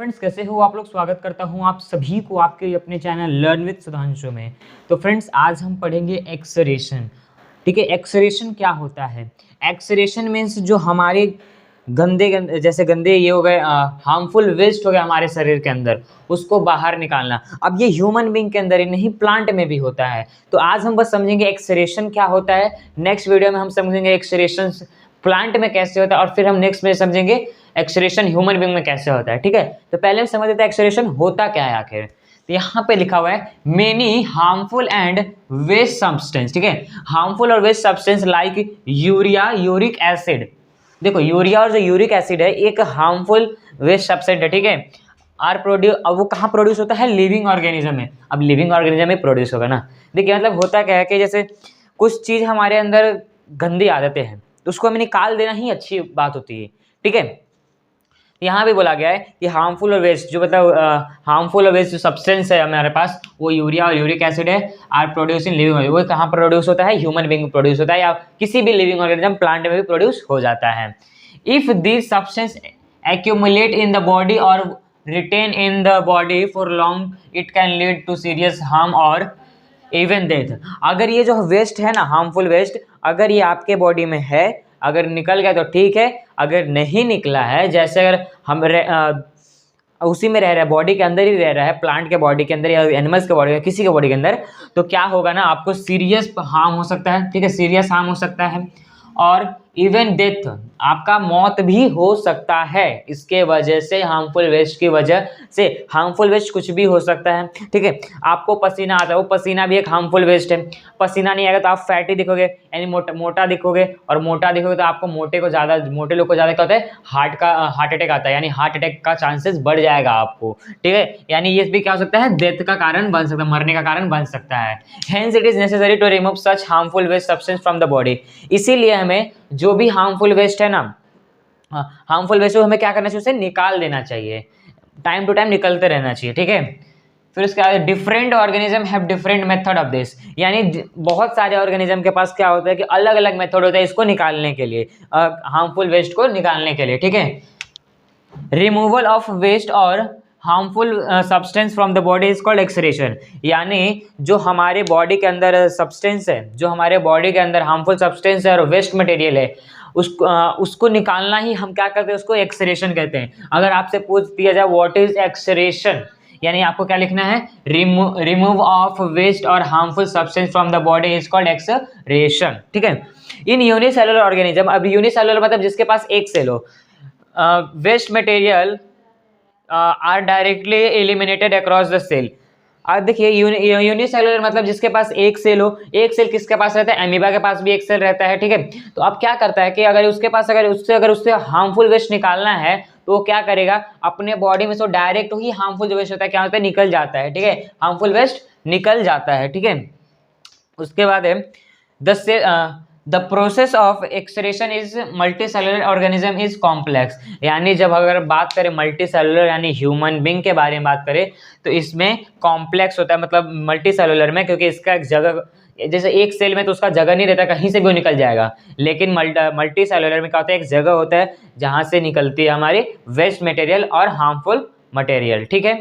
Friends, कैसे हो आप लोग। स्वागत करता हूं आप सभी को आपके अपने चैनल लर्न विद सुधांशु में। तो फ्रेंड्स, आज हम पढ़ेंगे एक्सरेशन। ठीक है, एक्सरेशन क्या होता है? एक्सरेशन मीन्स जो हमारे गंदे जैसे गंदे ये हो गए, हार्मफुल वेस्ट हो गया हमारे शरीर के अंदर, उसको बाहर निकालना। अब ये ह्यूमन बींग के अंदर ही नहीं, प्लांट में भी होता है। तो आज हम बस समझेंगे एक्सरेशन क्या होता है। नेक्स्ट वीडियो में हम समझेंगे एक्सरेशन प्लांट में कैसे होता है, और फिर हम नेक्स्ट में समझेंगे एक्सरेशन ह्यूमन बींग में कैसे होता है। ठीक है, तो पहले हम समझ लेते हैं एक्सरेशन होता क्या है आखिर। तो यहाँ पे लिखा हुआ है many harmful and waste substance. ठीक है, हार्मफुल और waste substance like urea, uric acid. देखो, यूरिया और जो यूरिक एसिड है एक हार्मफुल वेस्ट सब्सटेंस है। ठीक है, आर प्रोड्यूस, अब वो कहाँ प्रोड्यूस होता है? लिविंग ऑर्गेनिज्म में। अब लिविंग ऑर्गेनिज्म में प्रोड्यूस होगा ना। देखिए, मतलब होता क्या है कि जैसे कुछ चीज़ हमारे अंदर गंदी आदतें हैं तो उसको हमें निकाल देना ही अच्छी बात होती है। ठीक है, यहाँ भी बोला गया है कि हार्मफुल और वेस्ट जो मतलब हार्मफुल और वेस्ट जो सब्सटेंस है हमारे पास, वो यूरिया और यूरिक एसिड है, आर प्रोड्यूस इन लिविंग। वो कहाँ प्रोड्यूस होता है? ह्यूमन बींग में प्रोड्यूस होता है, या किसी भी लिविंग ऑर्गेनिज्म प्लांट में भी प्रोड्यूस हो जाता है। If this substance accumulate in the body और retain in the body for long, it can lead to serious harm और इवन डेथ। अगर ये जो वेस्ट है ना, हार्मफुल वेस्ट, अगर ये आपके बॉडी में है, अगर निकल गया तो ठीक है, अगर नहीं निकला है, जैसे अगर हम उसी में रह रहा है, बॉडी के अंदर ही रह रहा है, प्लांट के बॉडी के अंदर या एनिमल्स के बॉडी, किसी के बॉडी के अंदर, तो क्या होगा ना, आपको सीरियस हार्म हो सकता है। ठीक है, सीरियस हार्म हो सकता है और इवन डेथ, आपका मौत भी हो सकता है इसके वजह से, हार्मफुल वेस्ट की वजह से। हार्मफुल वेस्ट कुछ भी हो सकता है। ठीक है, आपको पसीना आता है, वो पसीना भी एक हार्मफुल वेस्ट है। पसीना नहीं आएगा तो आप फैटी दिखोगे, यानी मोटा दिखोगे, और मोटा दिखोगे तो आपको मोटे लोग को ज़्यादा क्या होता है? हार्ट अटैक आता है, यानी हार्ट अटैक का चांसेस बढ़ जाएगा आपको। ठीक है, यानी ये भी क्या हो सकता है? डेथ का कारण बन सकता है, मरने का कारण बन सकता है। Hence it is necessary to remove such harmful waste substance from the body. इसीलिए हमें जो भी हार्मफुल वेस्ट है ना, हार्मफुल वेस्ट को हमें क्या करना चाहिए? उसे निकाल देना चाहिए, टाइम टू टाइम निकलते रहना चाहिए। ठीक है, फिर उसके बाद different organism have different method of this, यानी बहुत सारे ऑर्गेनिज्म के पास क्या होता है कि अलग अलग मेथड होता है इसको निकालने के लिए, हार्मफुल वेस्ट को निकालने के लिए। ठीक है, रिमूवल ऑफ वेस्ट और harmful substance from the body is called एक्सरेशन। यानी जो हमारे बॉडी के अंदर सब्सटेंस है, जो हमारे बॉडी के अंदर हार्मफुल सब्सटेंस है और वेस्ट मटेरियल है, उसको निकालना ही हम क्या करते हैं? उसको एक्सरेशन कहते हैं। अगर आपसे पूछ दिया जाए व्हाट इज एक्सरेशन, यानी आपको क्या लिखना है? रिमूव ऑफ वेस्ट और harmful substance from the body is called excretion. ठीक है, इन यूनिसेलुलर ऑर्गेनिज्म, अब यूनिसेलुलर मतलब जिसके पास एक सेल हो, waste material are directly eliminated across the cell. अब देखिए, यूनिसेलुलर मतलब जिसके पास एक सेल हो। एक सेल किसके पास रहता है? एमीबा के पास भी एक सेल रहता है। ठीक है, तो अब क्या करता है कि अगर उसके पास अगर उससे हार्मफुल वेस्ट निकालना है तो वो क्या करेगा? अपने बॉडी में से डायरेक्ट ही हार्मफुल जो वेस्ट होता है क्या होता है? निकल जाता है। ठीक है, हार्मफुल वेस्ट निकल जाता है। ठीक है, उसके बाद है the process of एक्सरेशन is multi cellular organism is complex. यानी जब अगर बात करें मल्टी सेलुलर यानी ह्यूमन बींग के बारे में बात करें तो इसमें कॉम्प्लेक्स होता है, मतलब मल्टी सेलुलर में, क्योंकि इसका एक जगह, जैसे एक सेल में तो उसका जगह नहीं रहता, कहीं से भी वो निकल जाएगा। लेकिन मल्टी सेलुलर में क्या होता है? एक जगह होता है जहाँ से निकलती है हमारी वेस्ट मटेरियल और हार्मफुल मटेरियल। ठीक है,